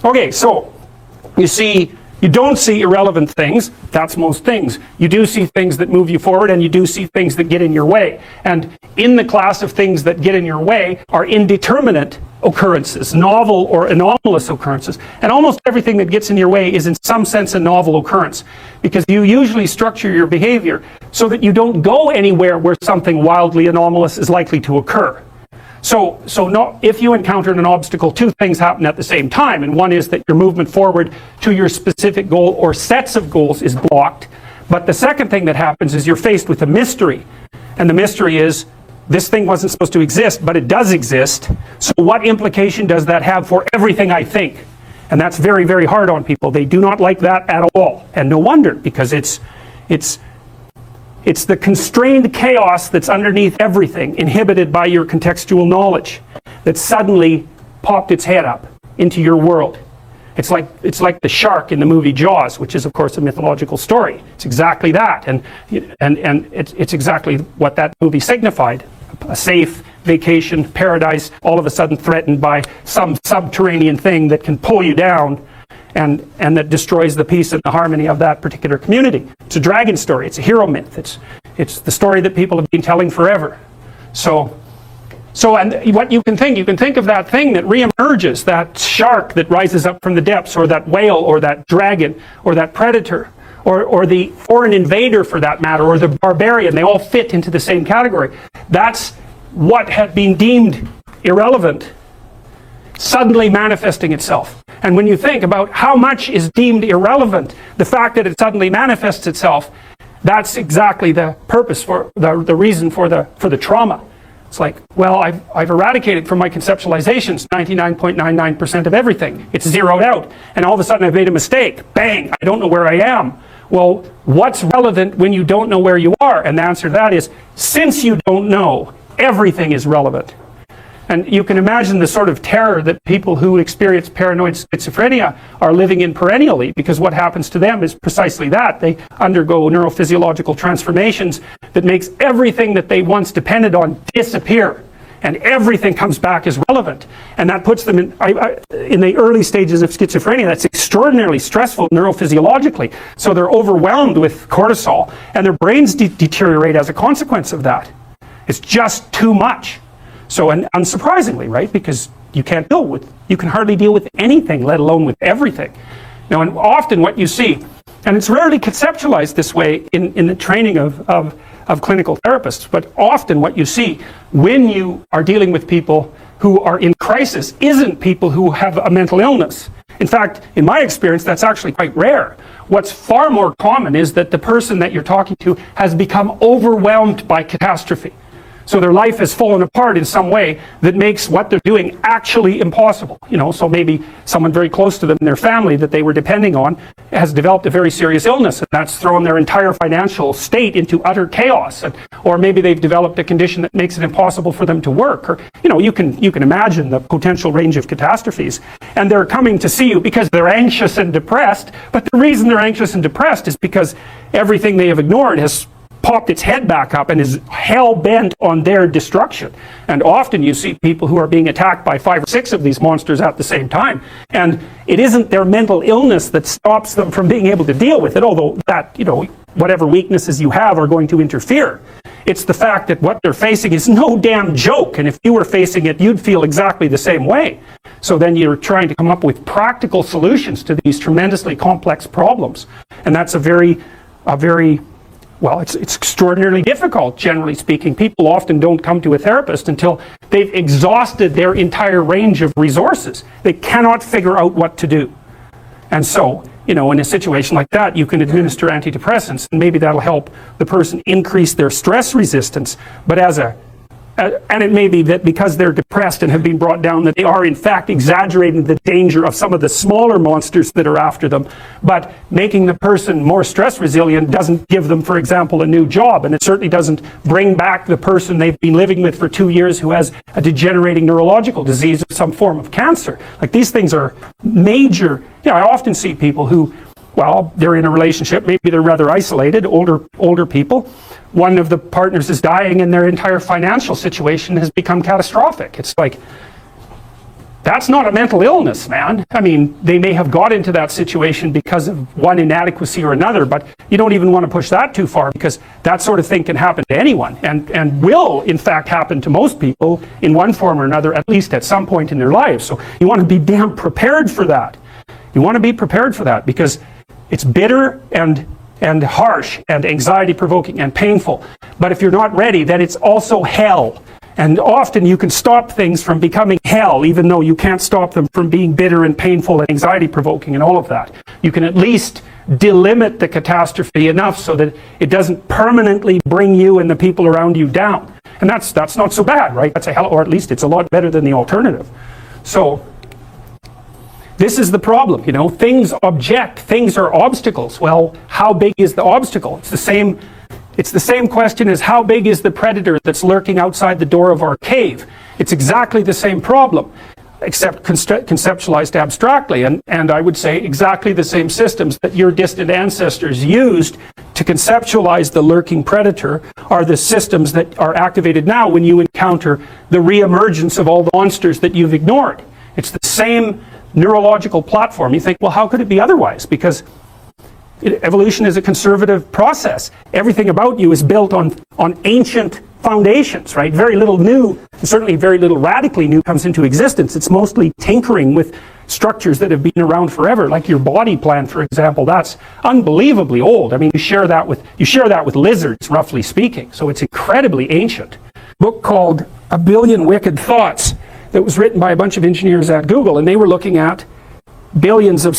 Okay, so you don't see irrelevant things. That's most things. You do see things that move you forward, and you do see things that get in your way. And in the class of things that get in your way are indeterminate occurrences, novel or anomalous occurrences. And almost everything that gets in your way is in some sense a novel occurrence, because you usually structure your behavior so that you don't go anywhere where something wildly anomalous is likely to occur. So if you encountered an obstacle, two things happen at the same time, and one is that your movement forward to your specific goal or sets of goals is blocked. But the second thing that happens is you're faced with a mystery, and the mystery is this thing wasn't supposed to exist, but it does exist. So what implication does that have for everything I think? And that's very, very hard on people. They do not like that at all, and no wonder, because it's the constrained chaos that's underneath everything, inhibited by your contextual knowledge, that suddenly popped its head up into your world. It's like the shark in the movie Jaws, which is of course a mythological story. It's exactly that, and it's exactly what that movie signified. A safe vacation paradise, all of a sudden threatened by some subterranean thing that can pull you down, and that destroys the peace and the harmony of that particular community. It's a dragon story. It's a hero myth. It's the story that people have been telling forever. So and what you can think of that thing that reemerges, that shark that rises up from the depths, or that whale, or that dragon, or that predator, or the foreign invader for that matter, or the barbarian. They all fit into the same category. That's what had been deemed irrelevant suddenly manifesting itself. And when you think about how much is deemed irrelevant, the fact that it suddenly manifests itself, that's exactly the purpose for the reason for the trauma. It's like, well, I've eradicated from my conceptualizations 99.99% of everything. It's zeroed out, and all of a sudden I've made a mistake. Bang! I don't know where I am. Well, what's relevant when you don't know where you are? And the answer to that is, since you don't know, everything is relevant. And you can imagine the sort of terror that people who experience paranoid schizophrenia are living in perennially, because what happens to them is precisely that. They undergo neurophysiological transformations that makes everything that they once depended on disappear, and everything comes back as relevant. And that puts them in the early stages of schizophrenia. That's extraordinarily stressful neurophysiologically. So they're overwhelmed with cortisol, and their brains deteriorate as a consequence of that. It's just too much. So, and unsurprisingly, right, because you can hardly deal with anything, let alone with everything. Now, and often what you see, and it's rarely conceptualized this way in the training of clinical therapists, but often what you see when you are dealing with people who are in crisis isn't people who have a mental illness. In fact, in my experience, that's actually quite rare. What's far more common is that the person that you're talking to has become overwhelmed by catastrophe. So their life has fallen apart in some way that makes what they're doing actually impossible. So maybe someone very close to them in their family that they were depending on has developed a very serious illness, and that's thrown their entire financial state into utter chaos. Or maybe they've developed a condition that makes it impossible for them to work. Or, you can imagine the potential range of catastrophes. And they're coming to see you because they're anxious and depressed. But the reason they're anxious and depressed is because everything they have ignored has popped its head back up and is hell-bent on their destruction. And often you see people who are being attacked by 5 or 6 of these monsters at the same time. And it isn't their mental illness that stops them from being able to deal with it, although that, whatever weaknesses you have are going to interfere. It's the fact that what they're facing is no damn joke, and if you were facing it, you'd feel exactly the same way. So then you're trying to come up with practical solutions to these tremendously complex problems. And that's well, it's extraordinarily difficult, generally speaking. People often don't come to a therapist until they've exhausted their entire range of resources. They cannot figure out what to do. And so, in a situation like that, you can administer antidepressants, and maybe that'll help the person increase their stress resistance. But and it may be that because they're depressed and have been brought down, that they are in fact exaggerating the danger of some of the smaller monsters that are after them. But making the person more stress resilient doesn't give them, for example, a new job. And it certainly doesn't bring back the person they've been living with for 2 years who has a degenerating neurological disease or some form of cancer. Like, these things are major. I often see people who, well, they're in a relationship, maybe they're rather isolated, older people. One of the partners is dying and their entire financial situation has become catastrophic. It's like, That's not a mental illness, man. I mean, they may have got into that situation because of one inadequacy or another, but you don't even want to push that too far, because that sort of thing can happen to anyone, and will, in fact, happen to most people in one form or another, at least at some point in their lives. So you want to be damn prepared for that. You want to be prepared for that, because it's bitter and harsh and anxiety-provoking and painful. But if you're not ready, then it's also hell. And often you can stop things from becoming hell, even though you can't stop them from being bitter and painful and anxiety-provoking and all of that. You can at least delimit the catastrophe enough so that it doesn't permanently bring you and the people around you down. And that's not so bad, right? That's a hell, or at least it's a lot better than the alternative. So this is the problem, you know. Things object, things are obstacles. Well, how big is the obstacle? It's the same question as how big is the predator that's lurking outside the door of our cave. It's exactly the same problem, except conceptualized abstractly, and I would say exactly the same systems that your distant ancestors used to conceptualize the lurking predator are the systems that are activated now when you encounter the reemergence of all the monsters that you've ignored. It's the same neurological platform. You think, well, how could it be otherwise? Because evolution is a conservative process. Everything about you is built on ancient foundations, right? Very little new, certainly very little radically new comes into existence. It's mostly tinkering with structures that have been around forever, like your body plan, for example. That's unbelievably old. I mean, you share that with lizards, roughly speaking. So it's incredibly ancient. A book called A Billion Wicked Thoughts that was written by a bunch of engineers at Google, and they were looking at billions of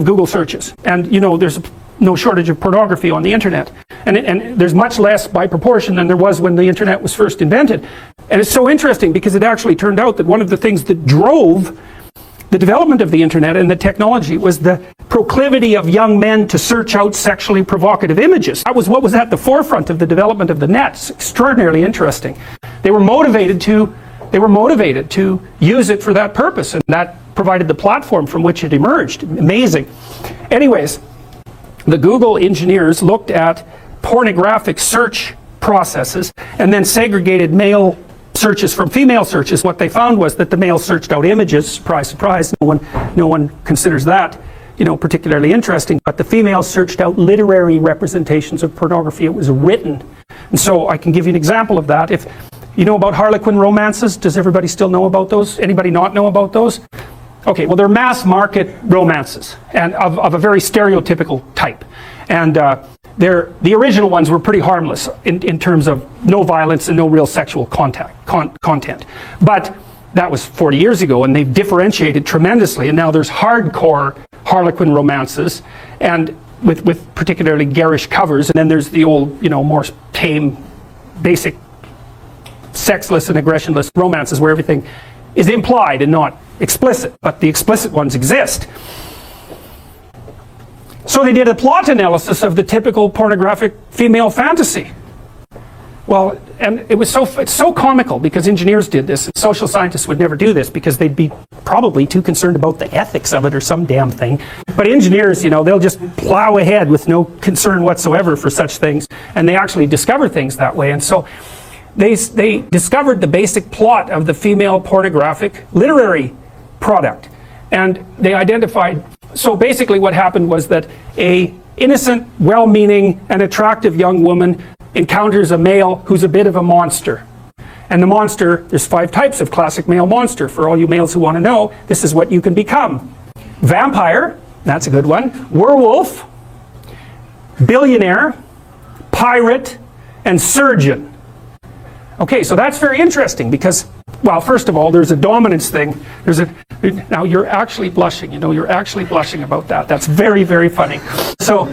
Google searches. And, you know, there's no shortage of pornography on the internet. And there's much less by proportion than there was when the internet was first invented. And it's so interesting because it actually turned out that one of the things that drove the development of the internet and the technology was the proclivity of young men to search out sexually provocative images. That was what was at the forefront of the development of the net. It's extraordinarily interesting. They were motivated to use it for that purpose, and that provided the platform from which it emerged. Amazing. Anyways, the Google engineers looked at pornographic search processes and then segregated male searches from female searches. What they found was that the male searched out images. Surprise, surprise. No one considers that, you know, particularly interesting. But the females searched out literary representations of pornography. It was written. And so I can give you an example of that. If you know about Harlequin romances, does everybody still know about those? Anybody not know about those? Okay, well, they're mass market romances, and of a very stereotypical type. And the original ones were pretty harmless in terms of no violence and no real sexual content. But that was 40 years ago, and they've differentiated tremendously. And now there's hardcore Harlequin romances, and with particularly garish covers. And then there's the old, you know, more tame, basic, sexless and aggressionless romances where everything is implied and not explicit, but the explicit ones exist. So they did a plot analysis of the typical pornographic female fantasy. Well, and it's so comical because engineers did this, and social scientists would never do this because they'd be probably too concerned about the ethics of it or some damn thing. But engineers, you know, they'll just plow ahead with no concern whatsoever for such things, and they actually discover things that way. And so they discovered the basic plot of the female pornographic literary product, and they identified. So basically what happened was that a innocent, well-meaning and attractive young woman encounters a male who's a bit of a monster. And the monster, there's 5 types of classic male monster. For all you males who want to know, this is what you can become. Vampire, that's a good one. Werewolf, billionaire, pirate, and surgeon. Okay, so that's very interesting because, well, first of all, there's a dominance thing. Now you're actually blushing, you know, you're actually blushing about that. That's very, very funny. So,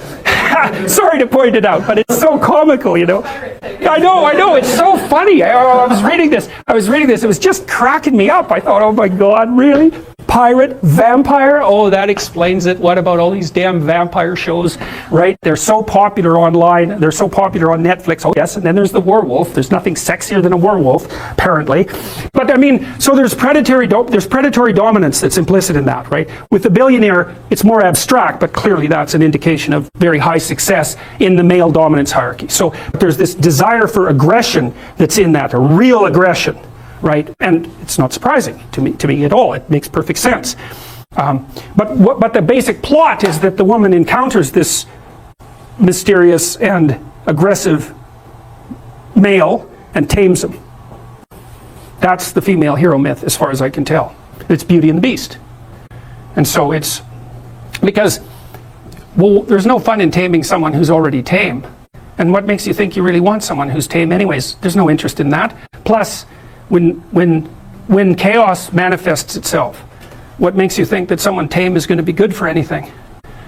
sorry to point it out, but it's so comical, you know. I know, it's so funny. I was reading this, it was just cracking me up. I thought, oh my God, really? Pirate, vampire? Oh, that explains it. What about all these damn vampire shows, right? They're so popular online. They're so popular on Netflix. Oh, yes, and then there's the werewolf. There's nothing sexier than a werewolf, apparently. But I mean, so there's predatory dominance that's implicit in that, right? With the billionaire, it's more abstract, but clearly that's an indication of very high success in the male dominance hierarchy. So there's this desire for aggression that's in that, a real aggression. right? And it's not surprising to me at all. It makes perfect sense. But the basic plot is that the woman encounters this mysterious and aggressive male and tames him. That's the female hero myth, as far as I can tell. It's Beauty and the Beast. And so it's because, well, there's no fun in taming someone who's already tame. And what makes you think you really want someone who's tame anyways? There's no interest in that. Plus, when chaos manifests itself, what makes you think that someone tame is going to be good for anything?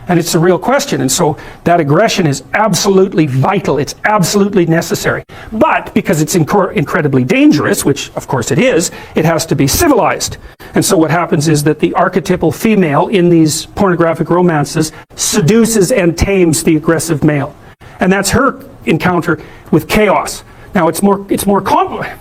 And it's a real question. And so that aggression is absolutely vital. It's absolutely necessary. But because it's incredibly dangerous, which of course it is, it has to be civilized. And so what happens is that the archetypal female in these pornographic romances seduces and tames the aggressive male. And that's her encounter with chaos. Now it's more complicated.